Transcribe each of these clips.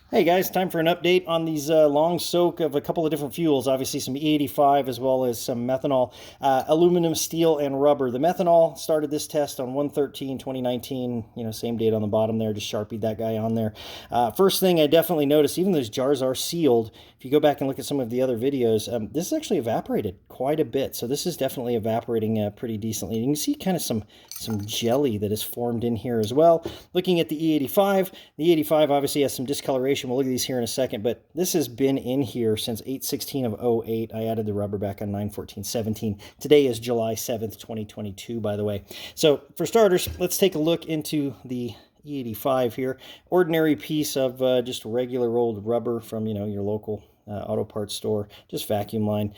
Hey guys, time for an update on these long soak of a couple of different fuels. Obviously, some E-85 as well as some methanol, aluminum, steel, and rubber. The methanol started this test on 1/13/2019. Same date on the bottom there. Just sharpied that guy on there. First thing I definitely noticed, even those jars are sealed. If you go back and look at some of the other videos, this is actually evaporated quite a bit. So this is definitely evaporating pretty decently. You can see kind of some jelly that is formed in here as well. Looking at the E-85, the E-85 obviously has some discoloration. We'll look at these here in a second, but this has been in here since 8/16 of 08. I added the rubber back on 9/14/17. Today is July 7th, 2022, by the way. So for starters, let's take a look into the E-85 here. Ordinary piece of just regular old rubber from, your local auto parts store, just vacuum line.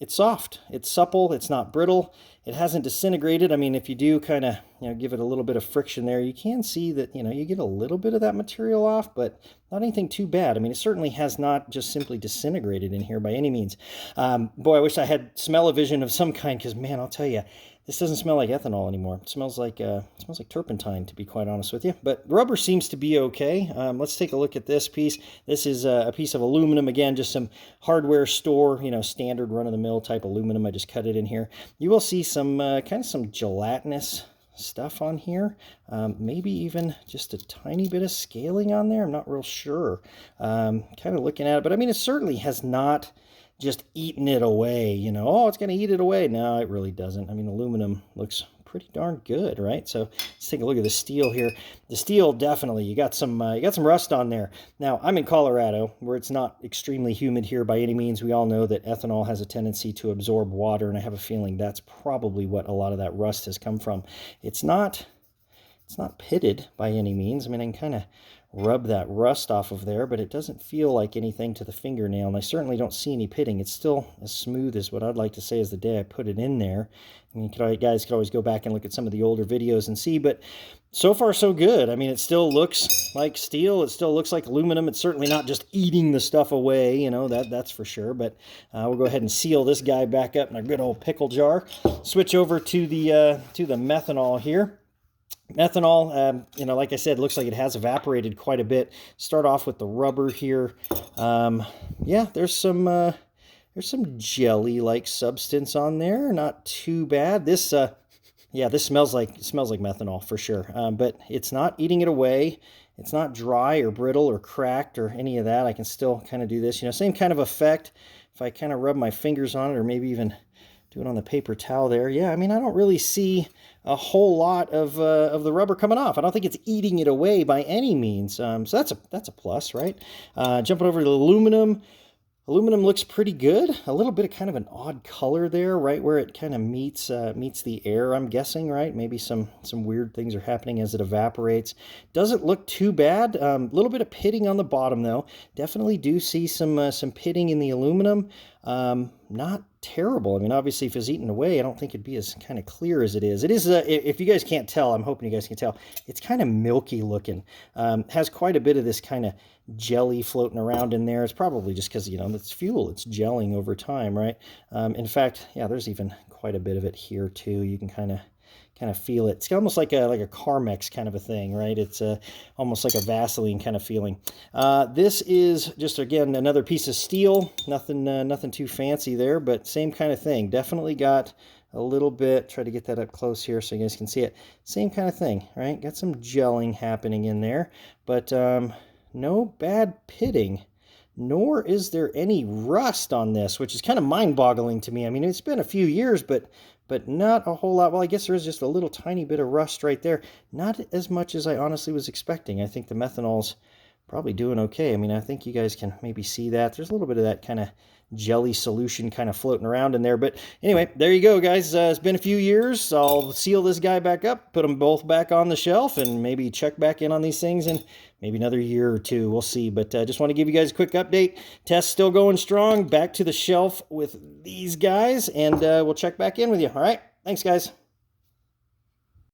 It's soft, it's supple, it's not brittle, it hasn't disintegrated. I mean, if you do kind of, give it a little bit of friction there, you can see that, you get a little bit of that material off, but not anything too bad. I mean, it certainly has not just simply disintegrated in here by any means. Boy, I wish I had smell-o-vision of some kind, because man, I'll tell you, this doesn't smell like ethanol anymore. It smells like turpentine, to be quite honest with you. But rubber seems to be okay. Let's take a look at this piece. This is a piece of aluminum. Again, just some hardware store, standard run-of-the-mill type aluminum. I just cut it in here. You will see some kind of some gelatinous stuff on here. Maybe even just a tiny bit of scaling on there. I'm not real sure. Kind of looking at it. But I mean, it certainly has not just eaten it away, oh, it's going to eat it away. No, it really doesn't. I mean, aluminum looks pretty darn good, right? So let's take a look at the steel here. The steel, definitely, you got some rust on there. Now, I'm in Colorado, where it's not extremely humid here by any means. We all know that ethanol has a tendency to absorb water, and I have a feeling that's probably what a lot of that rust has come from. It's not pitted by any means. I mean, I can kind of rub that rust off of there, but it doesn't feel like anything to the fingernail, and I certainly don't see any pitting. It's still as smooth as what I'd like to say is the day I put it in there. I mean, you guys could always go back and look at some of the older videos and see, but so far so good. I mean, it still looks like steel. It still looks like aluminum. It's certainly not just eating the stuff away, that's for sure. But we'll go ahead and seal this guy back up in a good old pickle jar. Switch over to the methanol here. Methanol, like I said, looks like it has evaporated quite a bit. Start off with the rubber here. Yeah, there's some jelly-like substance on there. Not too bad. This, yeah, this smells like methanol for sure. But it's not eating it away. It's not dry or brittle or cracked or any of that. I can still kind of do this. Same kind of effect. If I kind of rub my fingers on it, or maybe even do it on the paper towel there. Yeah, I mean, I don't really see a whole lot of the rubber coming off. I don't think it's eating it away by any means. So that's a plus, right? Jumping over to the aluminum. Aluminum looks pretty good. A little bit of kind of an odd color there, right where it kind of meets the air, I'm guessing, right? Maybe some weird things are happening as it evaporates. Doesn't look too bad. A little bit of pitting on the bottom, though. Definitely do see some pitting in the aluminum. Not terrible. I mean, obviously, if it's eaten away, I don't think it'd be as kind of clear as it is. It is, if you guys can't tell, I'm hoping you guys can tell, it's kind of milky looking. Has quite a bit of this kind of jelly floating around in there. It's probably just because, it's fuel. It's gelling over time, right? In fact, yeah, there's even quite a bit of it here, too. You can kind of feel it. It's almost like a Carmex kind of a thing, right? It's almost like a Vaseline kind of feeling. This is just, again, another piece of steel. Nothing too fancy there, but same kind of thing. Definitely got a little bit, try to get that up close here so you guys can see it. Same kind of thing, right? Got some gelling happening in there, but no bad pitting. Nor is there any rust on this, which is kind of mind-boggling to me. I mean, it's been a few years, but not a whole lot. Well, I guess there is just a little tiny bit of rust right there. Not as much as I honestly was expecting. I think the methanol's probably doing okay. I mean, I think you guys can maybe see that. There's a little bit of that kind of jelly solution kind of floating around in there. But anyway, there you go, guys. It's been a few years. I'll seal this guy back up, put them both back on the shelf, and maybe check back in on these things in maybe another year or two. We'll see. But just want to give you guys a quick update. Test still going strong. Back to the shelf with these guys, and we'll check back in with you. All right. Thanks, guys.